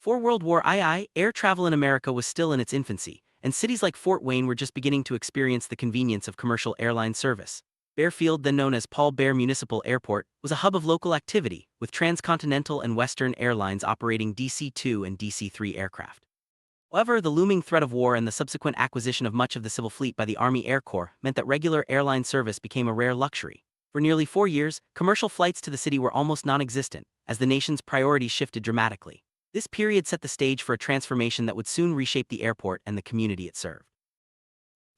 Before World War II, air travel in America was still in its infancy, and cities like Fort Wayne were just beginning to experience the convenience of commercial airline service. Baer Field, then known as Paul Baer Municipal Airport, was a hub of local activity, with transcontinental and Western Airlines operating DC-2 and DC-3 aircraft. However, the looming threat of war and the subsequent acquisition of much of the civil fleet by the Army Air Corps meant that regular airline service became a rare luxury. For nearly 4 years, commercial flights to the city were almost non-existent, as the nation's priorities shifted dramatically. This period set the stage for a transformation that would soon reshape the airport and the community it served.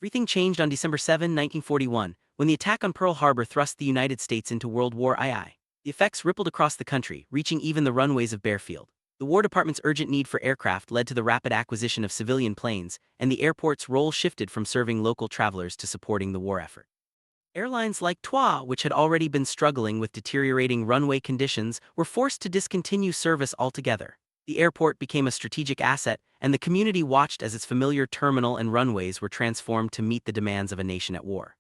Everything changed on December 7, 1941, when the attack on Pearl Harbor thrust the United States into World War II. The effects rippled across the country, reaching even the runways of Baer Field. The War Department's urgent need for aircraft led to the rapid acquisition of civilian planes, and the airport's role shifted from serving local travelers to supporting the war effort. Airlines like TWA, which had already been struggling with deteriorating runway conditions, were forced to discontinue service altogether. The airport became a strategic asset, and the community watched as its familiar terminal and runways were transformed to meet the demands of a nation at war.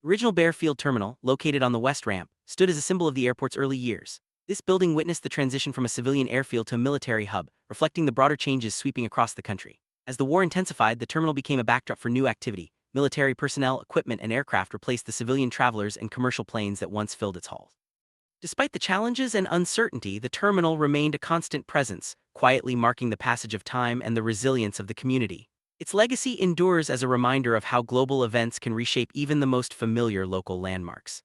The original Baer Field Terminal, located on the West Ramp, stood as a symbol of the airport's early years. This building witnessed the transition from a civilian airfield to a military hub, reflecting the broader changes sweeping across the country. As the war intensified, the terminal became a backdrop for new activity. Military personnel, equipment, and aircraft replaced the civilian travelers and commercial planes that once filled its halls. Despite the challenges and uncertainty, the terminal remained a constant presence, quietly marking the passage of time and the resilience of the community. Its legacy endures as a reminder of how global events can reshape even the most familiar local landmarks.